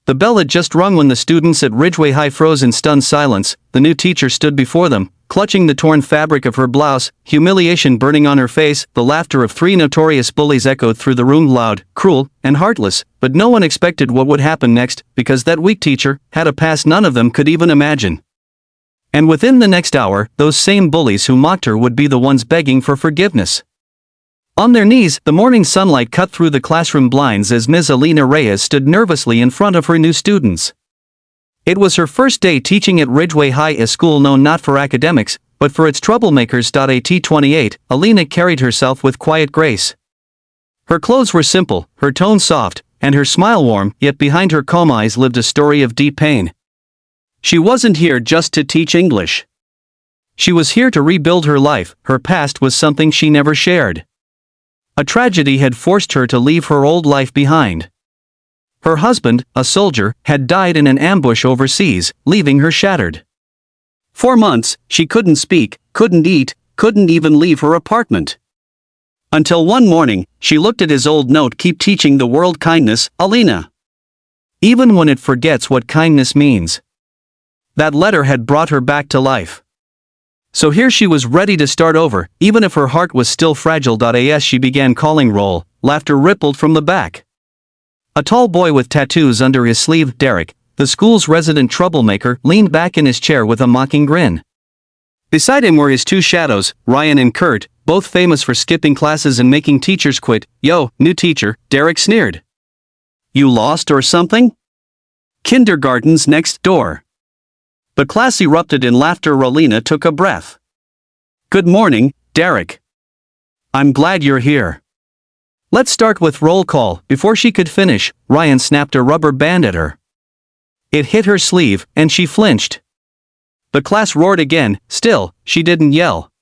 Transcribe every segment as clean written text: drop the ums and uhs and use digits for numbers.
The bell had just rung when the students at Ridgeway High froze in stunned silence. The new teacher stood before them, clutching the torn fabric of her blouse, humiliation burning on her face. The laughter of three notorious bullies echoed through the room, loud, cruel, and heartless, but no one expected what would happen next, because that weak teacher had a past none of them could even imagine. And within the next hour, those same bullies who mocked her would be the ones begging for forgiveness. On their knees, the morning sunlight cut through the classroom blinds as Ms. Alina Reyes stood nervously in front of her new students. It was her first day teaching at Ridgeway High, a school known not for academics, but for its troublemakers. At 28, Alina carried herself with quiet grace. Her clothes were simple, her tone soft, and her smile warm, yet behind her calm eyes lived a story of deep pain. She wasn't here just to teach English. She was here to rebuild her life. Her past was something she never shared. A tragedy had forced her to leave her old life behind. Her husband, a soldier, had died in an ambush overseas, leaving her shattered. For months, she couldn't speak, couldn't eat, couldn't even leave her apartment. Until one morning, she looked at his old note: "Keep teaching the world kindness, Alina. Even when it forgets what kindness means." That letter had brought her back to life. So here she was, ready to start over, even if her heart was still fragile. As she began calling roll, laughter rippled from the back. A tall boy with tattoos under his sleeve, Derek, the school's resident troublemaker, leaned back in his chair with a mocking grin. Beside him were his two shadows, Ryan and Kurt, both famous for skipping classes and making teachers quit. "Yo, new teacher," Derek sneered. "You lost or something? Kindergarten's next door." But class erupted in laughter. Alina took a breath. "Good morning, Derek. I'm glad you're here. Let's start with roll call." Before she could finish, Ryan snapped a rubber band at her. It hit her sleeve, and she flinched. The class roared again. Still, she didn't yell.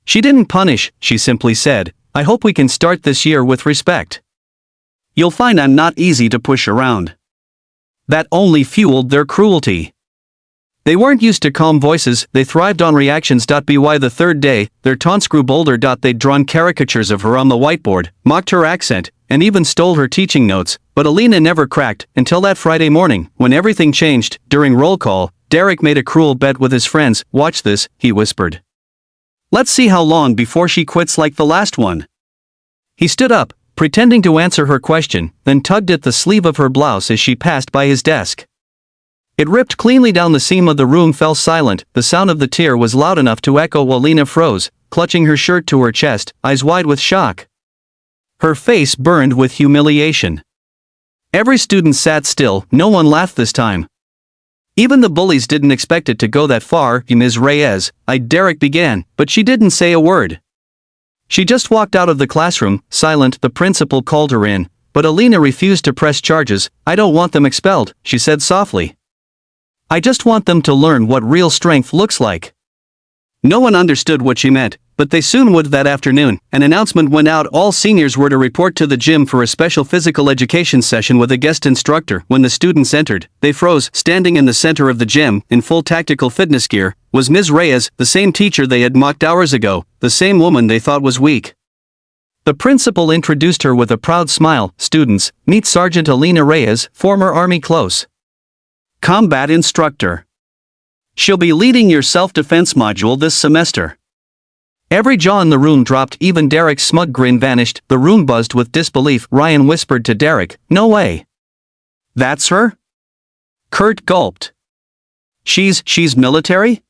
She didn't punish, she simply said, "I hope we can start this year with respect. You'll find I'm not easy to push around." That only fueled their cruelty. They weren't used to calm voices, they thrived on reactions. By the third day, their taunts grew bolder. They'd drawn caricatures of her on the whiteboard, mocked her accent, and even stole her teaching notes, but Alina never cracked, until that Friday morning, when everything changed. During roll call, Derek made a cruel bet with his friends. "Watch this," he whispered. "Let's see how long before she quits like the last one." He stood up, pretending to answer her question, then tugged at the sleeve of her blouse as she passed by his desk. It ripped cleanly down. The seam of the room fell silent. The sound of the tear was loud enough to echo. Alina froze, clutching her shirt to her chest, eyes wide with shock. Her face burned with humiliation. Every student sat still, no one laughed this time. Even the bullies didn't expect it to go that far. "Ms. Reyes," Derek began, but she didn't say a word. She just walked out of the classroom, silent. The principal called her in, but Alina refused to press charges. "I don't want them expelled," she said softly. "I just want them to learn what real strength looks like." No one understood what she meant, but they soon would. That afternoon, an announcement went out: all seniors were to report to the gym for a special physical education session with a guest instructor. When the students entered, they froze. Standing in the center of the gym, in full tactical fitness gear, was Ms. Reyes, the same teacher they had mocked hours ago, the same woman they thought was weak. The principal introduced her with a proud smile. "Students, meet Sergeant Alina Reyes, former Army close combat instructor. She'll be leading your self-defense module this semester." Every jaw in the room dropped, even Derek's smug grin vanished. The room buzzed with disbelief. Ryan whispered to Derek, "No way. That's her?" Kurt gulped. She's military?"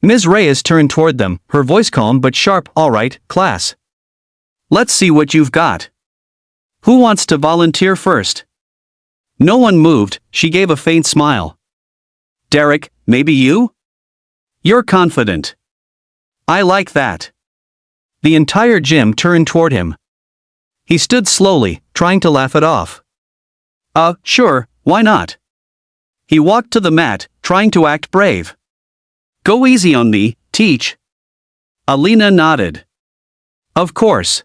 Ms. Reyes turned toward them, her voice calm but sharp. "All right, class. Let's see what you've got. Who wants to volunteer first?" No one moved. She gave a faint smile. "Derek, maybe you? You're confident. I like that." The entire gym turned toward him. He stood slowly, trying to laugh it off. Sure, why not?" He walked to the mat, trying to act brave. "Go easy on me, teach." Alina nodded. "Of course."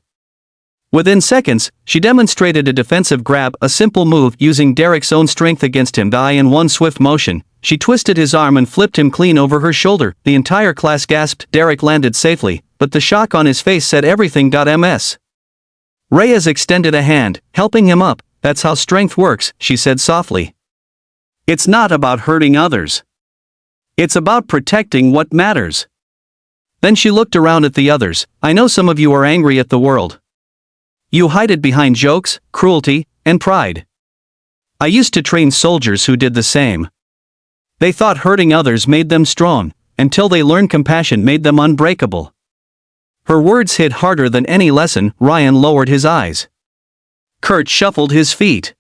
Within seconds, she demonstrated a defensive grab, a simple move using Derek's own strength against him. In one swift motion, she twisted his arm and flipped him clean over her shoulder. The entire class gasped. Derek landed safely, but the shock on his face said everything. Ms. Reyes extended a hand, helping him up. "That's how strength works," she said softly. It's not about hurting others. It's about protecting what matters. Then she looked around at the others. I know some of you are angry at the world. You hide it behind jokes, cruelty, and pride. I used to train soldiers who did the same. They thought hurting others made them strong, until they learned compassion made them unbreakable. Her words hit harder than any lesson. Ryan lowered his eyes. Kurt shuffled his feet.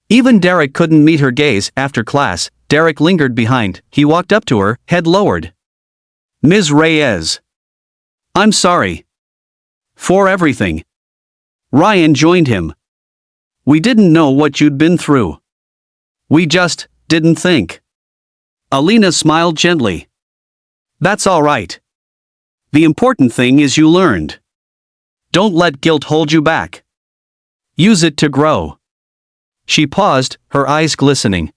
Even Derek couldn't meet her gaze. After class, Derek lingered behind. He walked up to her, head lowered. Ms. Reyes. I'm sorry. For everything. Ryan joined him. We didn't know what you'd been through. We just didn't think. Alina smiled gently. That's all right. The important thing is you learned. Don't let guilt hold you back. Use it to grow. She paused, her eyes glistening.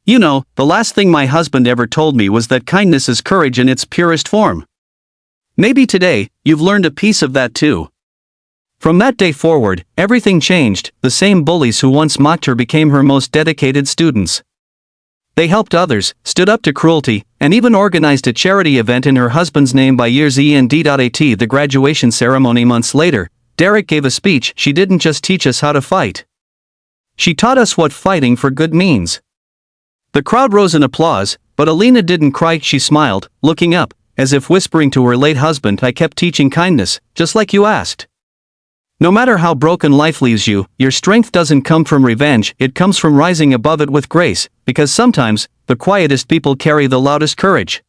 You know, the last thing my husband ever told me was that kindness is courage in its purest form. Maybe today, you've learned a piece of that too. From that day forward, everything changed. The same bullies who once mocked her became her most dedicated students. They helped others, stood up to cruelty, and even organized a charity event in her husband's name by years end. At the graduation ceremony months later, Derek gave a speech. She didn't just teach us how to fight. She taught us what fighting for good means. The crowd rose in applause, but Alina didn't cry. She smiled, looking up, as if whispering to her late husband, I kept teaching kindness, just like you asked. No matter how broken life leaves you, your strength doesn't come from revenge, it comes from rising above it with grace, because sometimes, the quietest people carry the loudest courage.